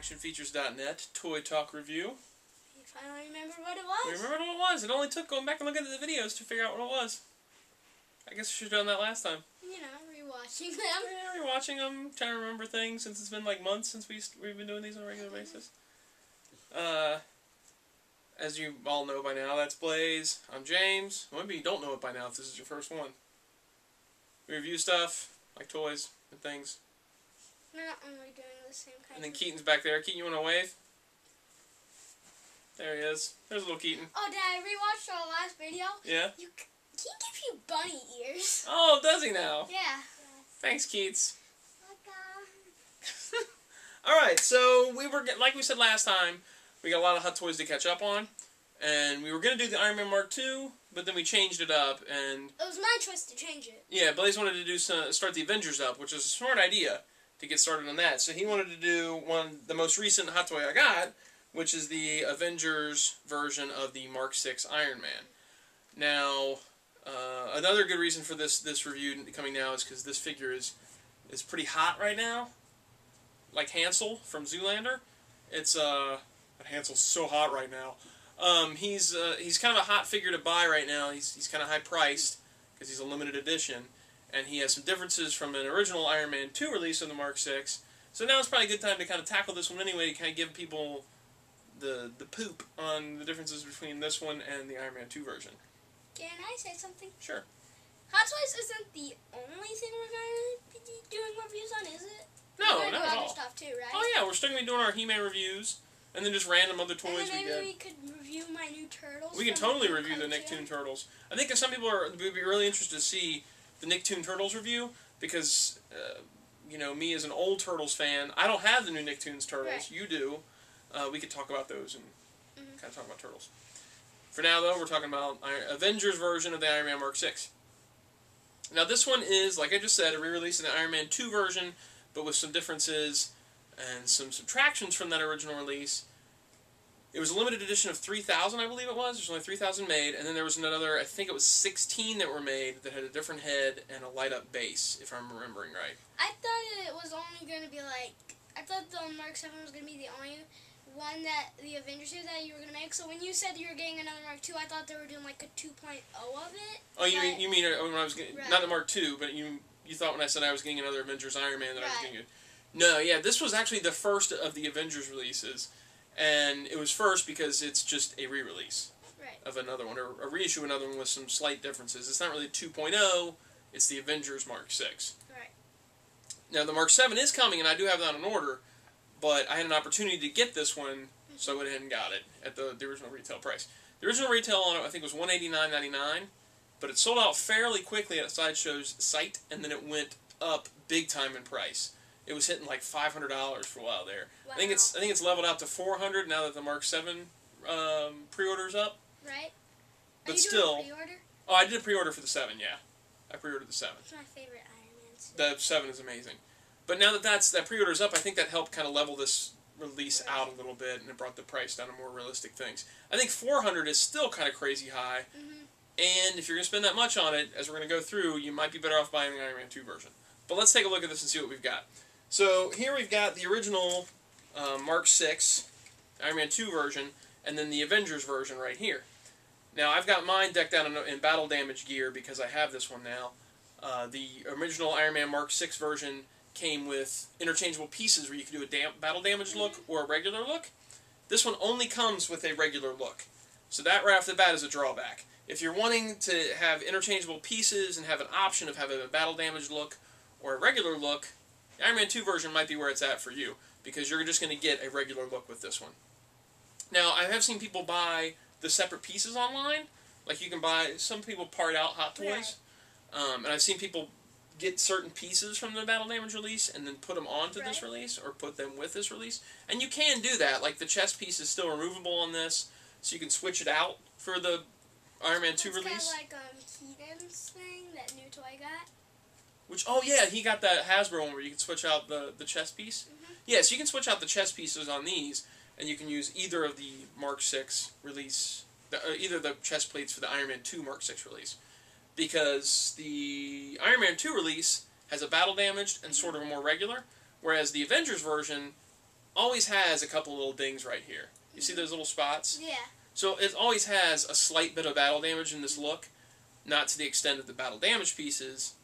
ActionFeatures.net Toy Talk Review. You finally remembered what it was? We remembered what it was. It only took going back and looking at the videos to figure out what it was. I guess we should have done that last time. You know, rewatching them. Yeah, rewatching them, trying to remember things since it's been like months since we've been doing these on a regular basis. As you all know by now, that's Blaze. I'm James. Well, maybe you don't know it by now if this is your first one. We review stuff, like toys and things. We're not only doing the same kind And then Keaton's back there. Keaton, you want to wave? There he is. There's little Keaton. Oh, Dad, I rewatched our last video. Yeah? He gives you bunny ears. Oh, does he now? Yeah. Thanks, Keats. Okay. Alright, so we were, like we said last time, we got a lot of Hot Toys to catch up on. And we were going to do the Iron Man Mark II, but then we changed it up. And it was my choice to change it. Yeah, Blaze wanted to do start the Avengers up, which is a smart idea to get started on that. So he wanted to do the most recent Hot Toy I got, which is the Avengers version of the Mark VI Iron Man. Now, another good reason for this review coming now is because this figure is pretty hot right now. Like Hansel from Zoolander. Hansel's so hot right now. He's kind of a hot figure to buy right now. He's kind of high priced because he's a limited edition, and he has some differences from an original Iron Man 2 release of the Mark VI. So now it's probably a good time to kind of tackle this one anyway, to kind of give people the poop on the differences between this one and the Iron Man 2 version. Can I say something? Sure. Hot Toys isn't the only thing we're going to be doing reviews on, is it? No, not at all. Other stuff too, right? Oh yeah, we're still going to be doing our He-Man reviews, and then just random other toys and then we get. maybe we could review my new Turtles. We can totally review the Nicktoon Turtles. I think some people would be really interested to see the Nicktoon Turtles review, because, you know, me as an old Turtles fan, I don't have the new Nicktoons Turtles. Right. You do. We could talk about those and kind of talk about Turtles. For now, though, we're talking about Avengers version of the Iron Man Mark VI. Now, this one is, like I just said, a re-release of the Iron Man 2 version, but with some differences and some subtractions from that original release. It was a limited edition of 3,000, I believe it was. There's only 3,000 made, and then there was another, I think it was 16 that were made that had a different head and a light-up base, if I'm remembering right. I thought it was only going to be like, I thought the Mark 7 was going to be the only one that the Avengers did that you were going to make. So when you said you were getting another Mark 2, I thought they were doing like a 2.0 of it. Oh, you mean when I was getting, right. Not the Mark 2, but you thought when I said I was getting another Avengers Iron Man that I was getting it. No, yeah, this was actually the first of the Avengers releases. And it was first because it's just a re-release of another one, or a reissue of another one with some slight differences. It's not really 2.0, it's the Avengers Mark VI. Right. Now, the Mark 7 is coming, and I do have that on order, but I had an opportunity to get this one, so I went ahead and got it at the original retail price. The original retail on it, I think, was $189.99, but it sold out fairly quickly at Sideshow's site, and then it went up big time in price. It was hitting like $500 for a while there. Wow. I think it's leveled out to $400 now that the Mark 7 pre-order's up. Right. But Are you still, doing a pre-order? Oh, I did a pre-order for the 7. Yeah, I pre-ordered the 7. It's my favorite Iron Man. The 7 is amazing. But now that that pre-order's up, I think that helped kind of level this release out a little bit, and it brought the price down to more realistic things. I think $400 is still kind of crazy high. And if you're going to spend that much on it, as we're going to go through, you might be better off buying the Iron Man 2 version. But let's take a look at this and see what we've got. So here we've got the original Mark VI, Iron Man 2 version, and then the Avengers version right here. Now I've got mine decked out in battle damage gear because I have this one now. The original Iron Man Mark VI version came with interchangeable pieces where you can do a battle damage look or a regular look. This one only comes with a regular look. So that right off the bat is a drawback. If you're wanting to have interchangeable pieces and have an option of having a battle damage look or a regular look, the Iron Man 2 version might be where it's at for you, because you're just going to get a regular look with this one. Now, I have seen people buy the separate pieces online. Like, you can buy, some people part out Hot Toys. And I've seen people get certain pieces from the Battle Damage release and then put them onto this release, or put them with this release. And you can do that. Like, the chest piece is still removable on this, so you can switch it out for the Iron Man 2 release. It's kind of like Keaton's thing, that new toy got. Which, oh yeah, he got that Hasbro one where you can switch out the chest piece. Yeah, so you can switch out the chest pieces on these, and you can use either of the Mark VI release, either the chest plates for the Iron Man 2 Mark VI release. Because the Iron Man 2 release has a battle damaged and sort of a more regular, whereas the Avengers version always has a couple little dings right here. You see those little spots? Yeah. So it always has a slight bit of battle damage in this look, not to the extent of the battle damage pieces,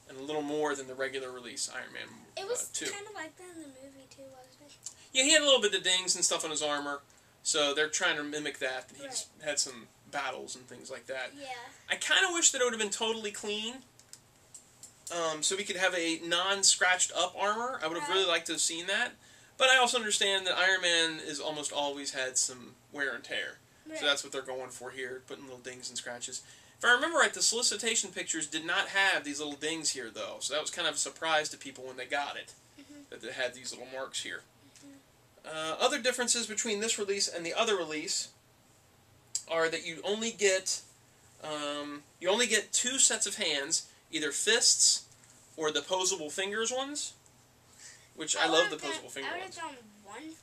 and a little more than the regular release Iron Man 2. It was kind of like that in the movie too, wasn't it? Yeah, he had a little bit of dings and stuff on his armor, so they're trying to mimic that. He's had some battles and things like that. Yeah. I kind of wish that it would have been totally clean, so we could have a non-scratched up armor. I would have really liked to have seen that. But I also understand that Iron Man has almost always had some wear and tear. So that's what they're going for here, putting little dings and scratches. If I remember right, the solicitation pictures did not have these little dings here, though. So that was kind of a surprise to people when they got it, that it had these little marks here. Other differences between this release and the other release are that you only get 2 sets of hands, either fists or the posable fingers ones, which I love the posable finger ones. I would have done 1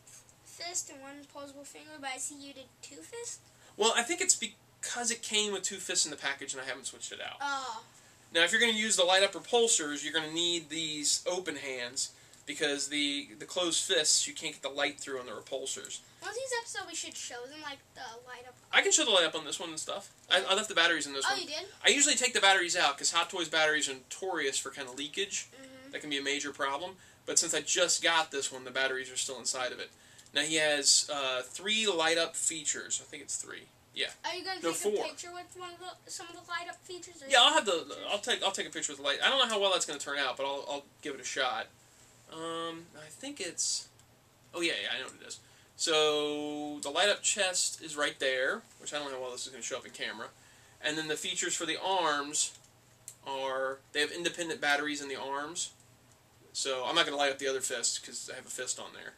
fist and 1 posable finger, but I see you did 2 fists? Well, I think it's because it came with 2 fists in the package and I haven't switched it out. Oh. Now, if you're going to use the light-up repulsors, you're going to need these open hands, because the closed fists, you can't get the light through on the repulsors. One of these episodes, we should show them, like, the light-up. I can show the light-up on this one and stuff. I left the batteries in this one. Oh, you did? I usually take the batteries out, because Hot Toys batteries are notorious for kind of leakage. That can be a major problem. But since I just got this one, the batteries are still inside of it. Now, he has 3 light-up features. I think it's 3. Yeah. Are you going to take a picture with some of the light-up features? Yeah, I'll take a picture with the light. I don't know how well that's going to turn out, but I'll give it a shot. I think it's... Oh, yeah, I know what it is. So, the light-up chest is right there, which I don't know how well this is going to show up in camera. And then the features for the arms are... They have independent batteries in the arms. So, I'm not going to light up the other fist, because I have a fist on there.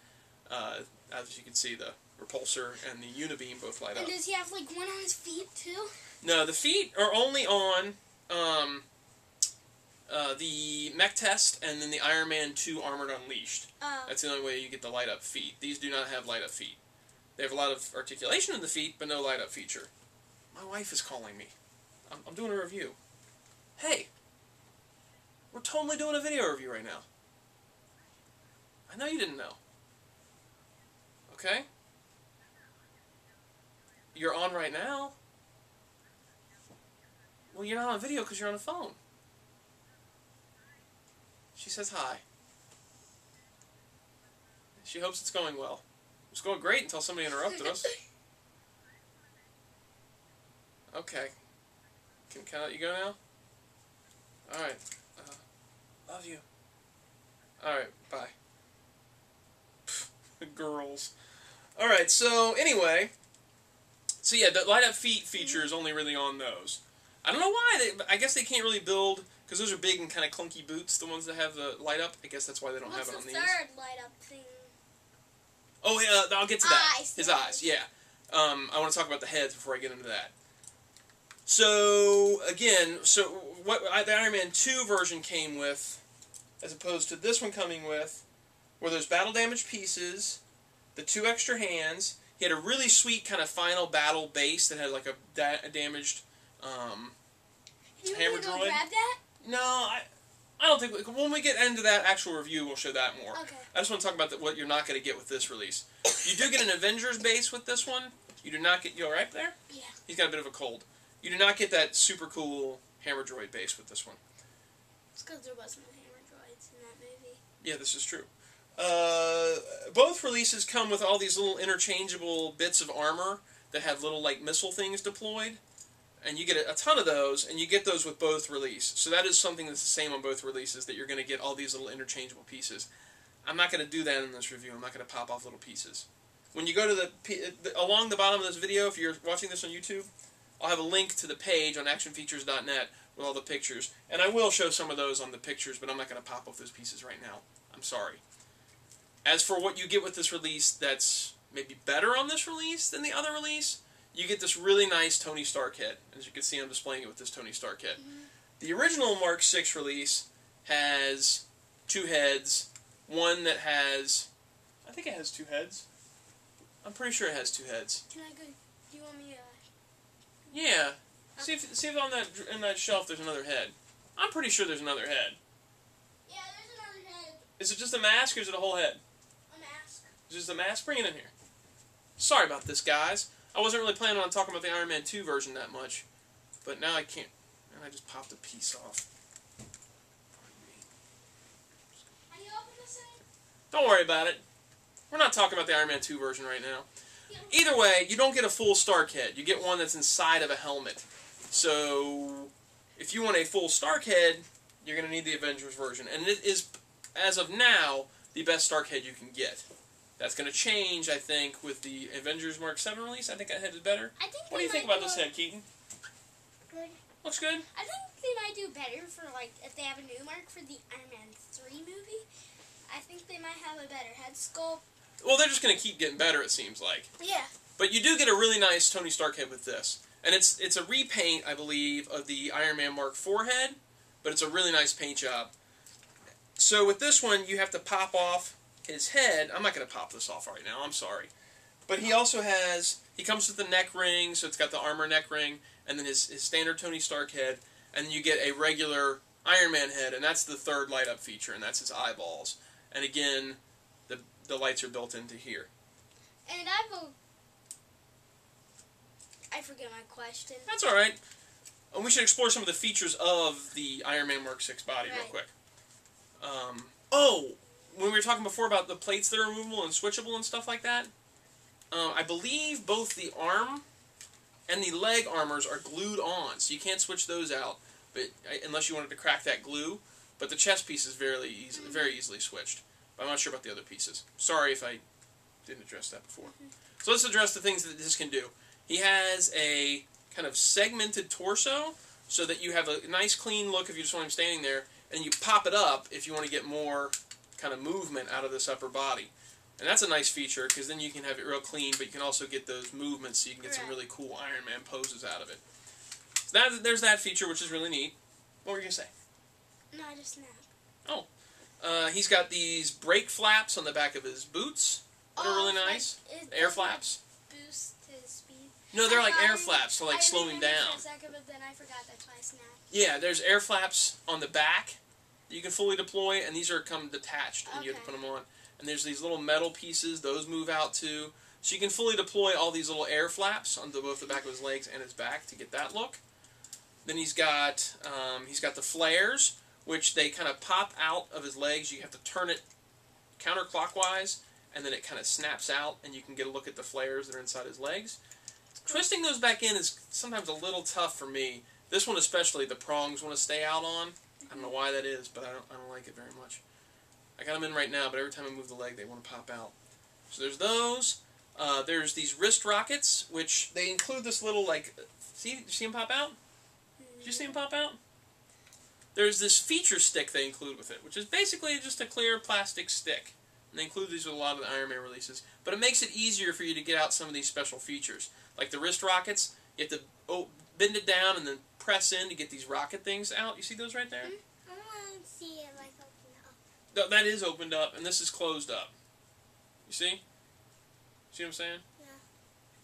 As you can see, the repulsor and the unibeam both light up. And does he have, like, one on his feet, too? No, the feet are only on... the mech test, and then the Iron Man 2 Armored Unleashed. That's the only way you get the light-up feet. These do not have light-up feet. They have a lot of articulation in the feet, but no light-up feature. My wife is calling me. I'm doing a review. Hey! We're totally doing a video review right now. I know you didn't know. Okay? You're on right now. Well, you're not on video because you're on the phone. She says hi. She hopes it's going well. It was going great until somebody interrupted us. Okay. Can I let you go now? Alright. Love you. Alright, bye. Girls. Alright, so anyway. So yeah, the light up feet feature is only really on those. I don't know why. I guess they can't really build... Because those are big and kind of clunky boots, the ones that have the light up. I guess that's why they don't have it on these. What's the third light up thing? Oh, yeah, I'll get to that. His eyes. eyes, yeah. I want to talk about the heads before I get into that. So, again, what the Iron Man 2 version came with, as opposed to this one coming with, were those battle damage pieces, the 2 extra hands. He had a really sweet kind of final battle base that had like a damaged hammer droid. Grab that? No, I don't think... When we get into that actual review, we'll show that more. Okay. I just want to talk about what you're not going to get with this release. You do get an Avengers base with this one. You do not get... You alright there? Yeah. He's got a bit of a cold. You do not get that super cool hammer droid base with this one. It's because there wasn't hammer droids in that movie. Yeah, this is true. Both releases come with all these little interchangeable bits of armor that have little, like, missile things deployed. And you get a ton of those, and you get those with both releases. So that is something that's the same on both releases, that you're going to get all these little interchangeable pieces. I'm not going to do that in this review. I'm not going to pop off little pieces. When you go to along the bottom of this video, if you're watching this on YouTube, I'll have a link to the page on actionfeatures.net with all the pictures. And I will show some of those on the pictures, but I'm not going to pop off those pieces right now. I'm sorry. As for what you get with this release that's maybe better on this release than the other release, you get this really nice Tony Stark head. As you can see, I'm displaying it with this Tony Stark head. The original Mark 6 release has 2 heads. One that has... I think it has 2 heads. I'm pretty sure it has 2 heads. Can I go... Do you want me to... Yeah. See if on that shelf there's another head. I'm pretty sure there's another head. Yeah, there's another head. Is it just a mask or is it a whole head? A mask. Is this the mask? Bring it in here. Sorry about this, guys. I wasn't really planning on talking about the Iron Man 2 version that much, but now I can't. And I just popped a piece off. Can you open this thing? Don't worry about it. We're not talking about the Iron Man 2 version right now. Either way, you don't get a full Stark head. You get one that's inside of a helmet. So, if you want a full Stark head, you're going to need the Avengers version. And it is, as of now, the best Stark head you can get. That's going to change, I think, with the Avengers Mark 7 release. I think that head is better. What do you think about this head, Keaton? Good. Looks good? I think they might do better for, like, if they have a new mark for the Iron Man 3 movie. I think they might have a better head sculpt. Well, they're just going to keep getting better, it seems like. Yeah. But you do get a really nice Tony Stark head with this. And it's a repaint, I believe, of the Iron Man Mark 4 head, but it's a really nice paint job. So with this one, you have to pop off his head. I'm not going to pop this off right now, I'm sorry. But he also has, he comes with the neck ring, so it's got the armor neck ring, and then his standard Tony Stark head, and then you get a regular Iron Man head, and that's the third light-up feature, and that's his eyeballs. And again, the lights are built into here. And I forget my question. That's alright. And we should explore some of the features of the Iron Man Mark 6 body real quick. When we were talking before about the plates that are removable and switchable and stuff like that, I believe both the arm and the leg armors are glued on, so you can't switch those out, but unless you wanted to crack that glue. But the chest piece is very easily switched. But I'm not sure about the other pieces. Sorry if I didn't address that before. So let's address the things that this can do. He has a kind of segmented torso, so that you have a nice clean look if you just want him standing there, and you pop it up if you want to get more kind of movement out of this upper body. And that's a nice feature, because then you can have it real clean, but you can also get those movements, so you can get some really cool Iron Man poses out of it. So there's that feature, which is really neat. What were you going to say? No, I just snapped. Oh. He's got these brake flaps on the back of his boots that are really nice. Air flaps. Boost his speed. No, they're like air flaps to like slow him down. For a second, but then I forgot that's why I snapped. Yeah, there's air flaps on the back that you can fully deploy, and these are come detached, and you have to put them on. And there's these little metal pieces; those move out too. So you can fully deploy all these little air flaps on both the back of his legs and his back to get that look. Then he's got the flares, which they kind of pop out of his legs. You have to turn it counterclockwise, and then it kind of snaps out, and you can get a look at the flares that are inside his legs. Twisting those back in is sometimes a little tough for me. This one especially, the prongs want to stay out on. I don't know why that is, but I don't like it very much. I got them in right now, but every time I move the leg, they want to pop out. So there's those. There's these wrist rockets, which they include this little, like, did you see them pop out? Did you see them pop out? There's this feature stick they include with it, which is basically just a clear plastic stick. And they include these with a lot of the Iron Man releases. But it makes it easier for you to get out some of these special features. Like the wrist rockets, you have to bend it down and then press in to get these rocket things out. You see those right there? I want to see it like open up. No, that is opened up, and this is closed up. You see? See what I'm saying? Yeah.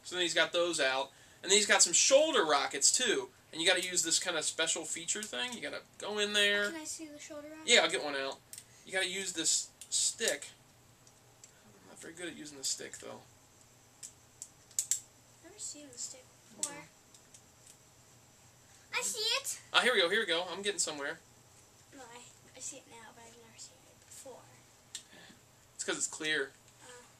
So then he's got those out. And then he's got some shoulder rockets, too. And you got to use this kind of special feature thing. You got to go in there. Can I see the shoulder rocket? Yeah, I'll get one out. You got to use this stick. I'm not very good at using the stick, though. I've never seen the stick before. I see it. Ah, here we go, here we go. I'm getting somewhere. No, I see it now, but I've never seen it before. It's because it's clear.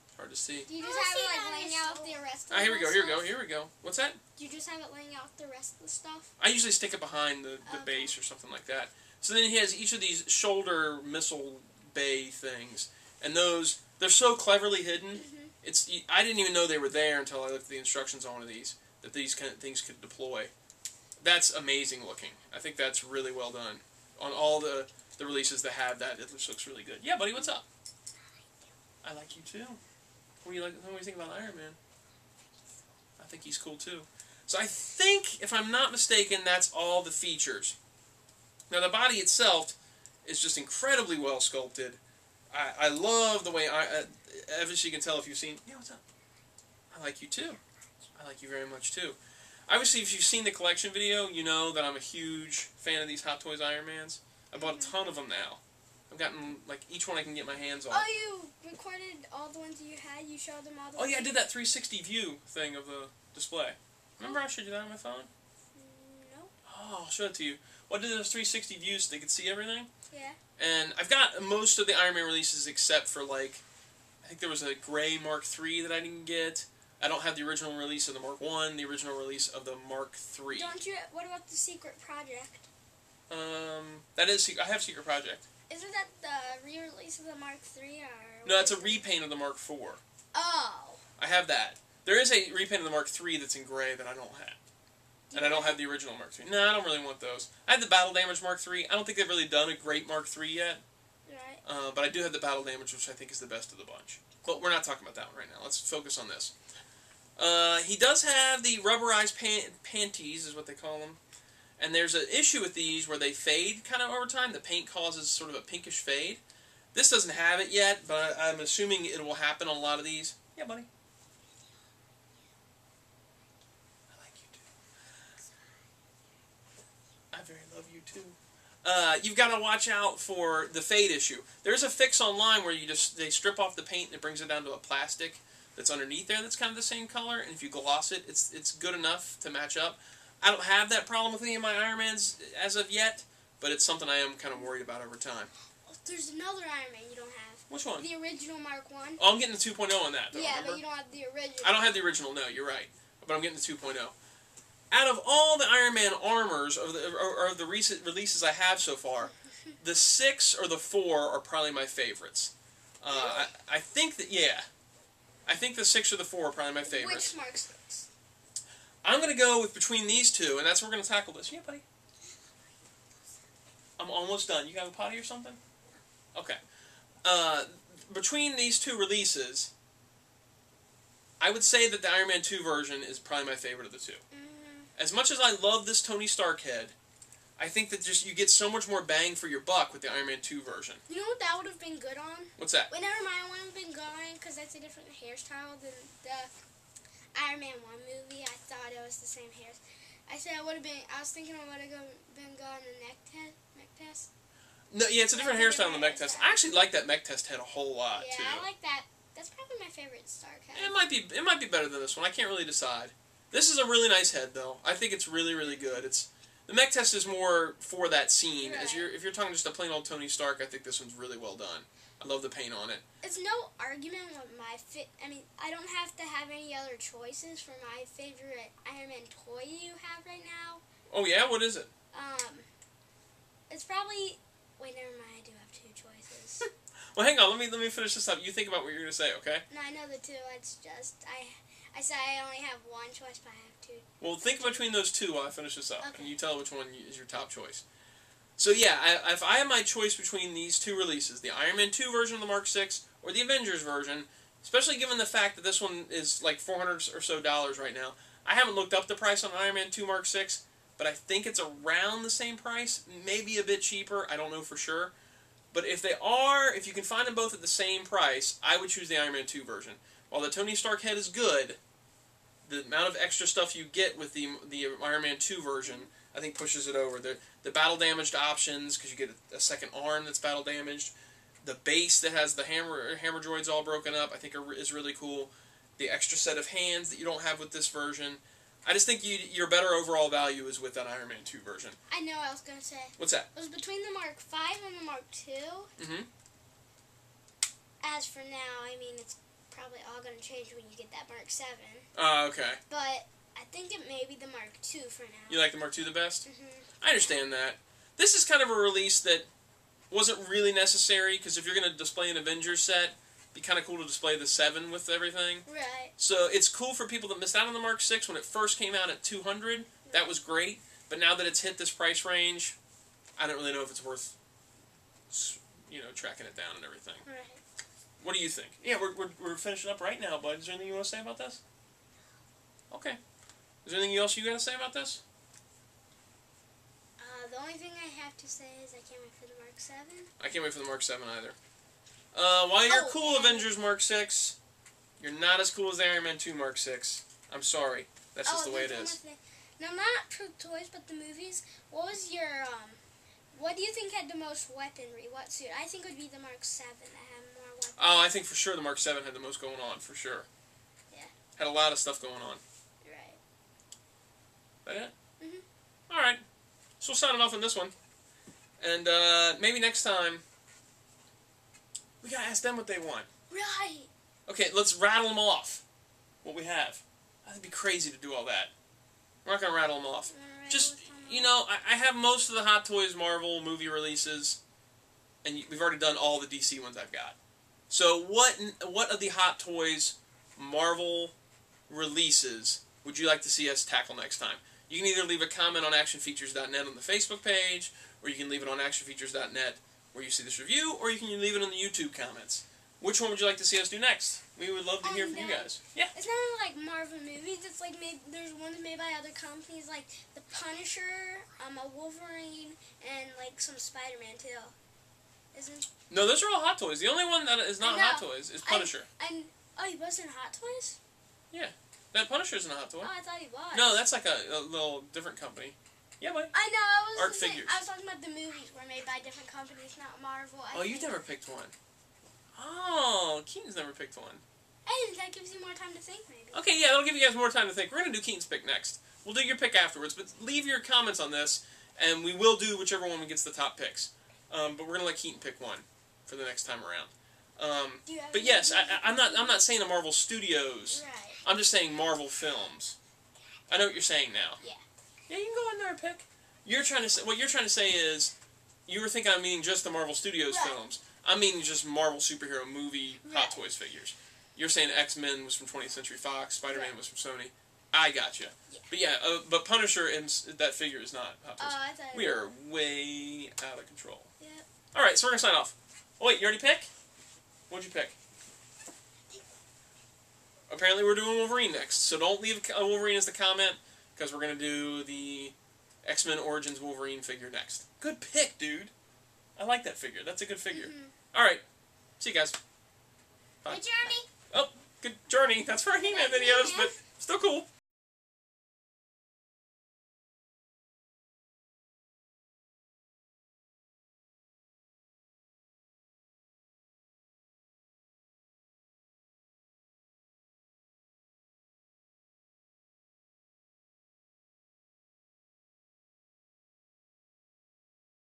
It's hard to see. Do you just have it like laying out the rest of Ah, here we go, here we stuff? go, here we go. What's that? Do you just have it laying out the rest of the stuff? I usually stick it behind the base or something like that. So then he has each of these shoulder missile bay things. And those, they're so cleverly hidden. I didn't even know they were there until I looked at the instructions on one of these, that these kind of things could deploy. That's amazing looking. I think that's really well done. On all the releases that have that, it just looks really good. Yeah, buddy, what's up? I like you too. What do you think about Iron Man? I think he's cool too. So I think, if I'm not mistaken, that's all the features. Now the body itself is just incredibly well sculpted. I love the way obviously you can tell if you've seen. Yeah, what's up? I like you too. I like you very much too. Obviously, if you've seen the collection video, you know that I'm a huge fan of these Hot Toys Iron Mans. I bought a ton of them now. I've gotten, like, each one I can get my hands on. Oh, you recorded all the ones you had? You showed them all the ones? Oh, yeah, I did that 360 view thing of the display. Remember I showed you that on my phone? No. Oh, I'll show it to you. Well, I did those 360 views so they could see everything. Yeah. And I've got most of the Iron Man releases except for, like, I think there was a gray Mark III that I didn't get. I don't have the original release of the Mark I, the original release of the Mark III. Don't you? What about the Secret Project? That is, I have Secret Project. Isn't that the re-release of the Mark III? Or no, it's a repaint of the Mark IV. Oh. I have that. There is a repaint of the Mark III that's in gray that I don't have. And I don't have the original Mark III. No, I don't really want those. I have the Battle Damage Mark III. I don't think they've really done a great Mark III yet. Right. But I do have the Battle Damage, which I think is the best of the bunch. But we're not talking about that one right now. Let's focus on this. He does have the rubberized panties, is what they call them. And there's an issue with these where they fade kind of over time. The paint causes sort of a pinkish fade. This doesn't have it yet, but I'm assuming it will happen on a lot of these. Yeah, buddy. I like you too. I very love you too. You've got to watch out for the fade issue. There's a fix online where they strip off the paint and it brings it down to a plastic that's underneath there that's kind of the same color, and if you gloss it, it's good enough to match up. I don't have that problem with any of my Iron Mans as of yet, but it's something I am kind of worried about over time. Oh, there's another Iron Man you don't have. Which one? The original Mark I. Oh, I'm getting the 2.0 on that, though, yeah, remember? but you don't have the original. I don't have the original, no, you're right. But I'm getting the 2.0. Out of all the Iron Man armors, of the recent releases I have so far, the 6 or the 4 are probably my favorites. Really? I think that, yeah. I think the 6 or the 4 are probably my favorites. Which Mark 6? I'm going to go with between these two, and that's where we're going to tackle this. Yeah, buddy. I'm almost done. You got a potty or something? Okay. Between these two releases, I would say that the Iron Man 2 version is probably my favorite of the two. Mm-hmm. As much as I love this Tony Stark head, I think that just you get so much more bang for your buck with the Iron Man 2 version. You know what that would have been good on? What's that? Whenever mine would have been going, because that's a different hairstyle than the Iron Man 1 movie. I thought it was the same hairs. I was thinking it would have been good on the neck test. No, yeah, it's a different hairstyle on the mech test. I actually like that mech test head a whole lot, yeah, too. Yeah, I like that. That's probably my favorite Stark head. It might be better than this one. I can't really decide. This is a really nice head, though. I think it's really, really good. The mech test is more for that scene. Right. If you're talking just a plain old Tony Stark, I think this one's really well done. I love the paint on it. It's no argument with my fit. I mean, I don't have to have any other choices for my favorite Iron Man toy you have right now. Oh yeah, what is it? It's probably. Wait, never mind. I do have two choices. Well, hang on. Let me finish this up. You think about what you're gonna say, okay? No, I know the two. It's just I said I only have one choice, but I have two. Well, think between those two while I finish this up, Okay. and you tell which one is your top choice. So yeah, if I have my choice between these two releases, the Iron Man 2 version of the Mark VI or the Avengers version, especially given the fact that this one is like $400 or so right now, I haven't looked up the price on Iron Man 2 Mark VI, but I think it's around the same price, maybe a bit cheaper, I don't know for sure. But if you can find them both at the same price, I would choose the Iron Man 2 version. While the Tony Stark head is good, the amount of extra stuff you get with the Iron Man 2 version, I think pushes it over. The battle damaged options, because you get a second arm that's battle damaged. The base that has the hammer droids all broken up, I think is really cool. The extra set of hands that you don't have with this version. I just think your better overall value is with that Iron Man 2 version. I know what I was going to say. What's that? It was between the Mark V and the Mark II. Mm-hmm. As for now, I mean, it's probably all going to change when you get that Mark VII. Oh, okay. But I think it may be the Mark II for now. You like the Mark II the best? Mm-hmm. I understand that. This is kind of a release that wasn't really necessary, because if you're going to display an Avengers set, it'd be kind of cool to display the 7 with everything. Right. So it's cool for people that missed out on the Mark VI when it first came out at $200. That was great. But now that it's hit this price range, I don't really know if it's worth, tracking it down and everything. Right. What do you think? Yeah, we're finishing up right now, bud. Is there anything you want to say about this? Okay. Is there anything else you got to say about this? The only thing I have to say is I can't wait for the Mark VII. I can't wait for the Mark VII either. While you're cool, Avengers Mark VI, you're not as cool as the Iron Man 2 Mark VI. I'm sorry. That's just the way it is. No, not True Toys, but the movies. What was your What do you think had the most weaponry? What suit? I think it would be the Mark 7 that had more weaponry. Oh, I think for sure the Mark 7 had the most going on, for sure. Yeah. Had a lot of stuff going on. Right. That it? Mm-hmm. Alright. So we'll sign it off on this one. And maybe next time, we gotta ask them what they want. Right. Okay, let's rattle them off. What we have. That'd be crazy to do all that. We're not gonna rattle them off. Just, you know, I have most of the Hot Toys Marvel movie releases, and we've already done all the DC ones I've got. So what of the Hot Toys Marvel releases would you like to see us tackle next time? You can either leave a comment on actionfeatures.net on the Facebook page, or you can leave it on actionfeatures.net where you see this review, or you can leave it in the YouTube comments. Which one would you like to see us do next? We would love to hear from you guys. Yeah. It's not like Marvel movies. It's like there's ones made by other companies, like the Punisher, a Wolverine, and like some Spider-Man too. Isn't? No, those are all Hot Toys. The only one that is not Hot Toys is Punisher. Oh, he wasn't Hot Toys? Yeah. That Punisher isn't a Hot Toy. Oh, I thought he was. No, that's like a little different company. Yeah, boy. I know. Art figures. I was talking about the movies were made by different companies, not Marvel. You never picked one. Oh, Keaton's never picked one. Hey, that gives you more time to think, maybe. Okay, yeah, that'll give you guys more time to think. We're going to do Keaton's pick next. We'll do your pick afterwards, but leave your comments on this, and we will do whichever one gets the top picks. But we're going to let Keaton pick one for the next time around. But yes, I'm not saying the Marvel Studios. Right. I'm just saying Marvel Films. I know what you're saying now. Yeah. Yeah, you can go in there and pick. What you're trying to say is, you were thinking I'm meaning just the Marvel Studios films. I'm meaning just Marvel superhero movie Hot Toys figures. You're saying X-Men was from 20th Century Fox, Spider-Man was from Sony. I gotcha. Yeah. But yeah, but Punisher and that figure is not Hot Toys. I thought we are way out of control. Yep. All right, so we're gonna sign off. Oh wait, you already pick? What'd you pick? Apparently we're doing Wolverine next, so don't leave Wolverine as the comment, because we're going to do the X-Men Origins Wolverine figure next. Good pick, dude. I like that figure. That's a good figure. Alright, see you guys. Bye. Good journey. Oh, good journey. That's for He-Man videos, but still cool.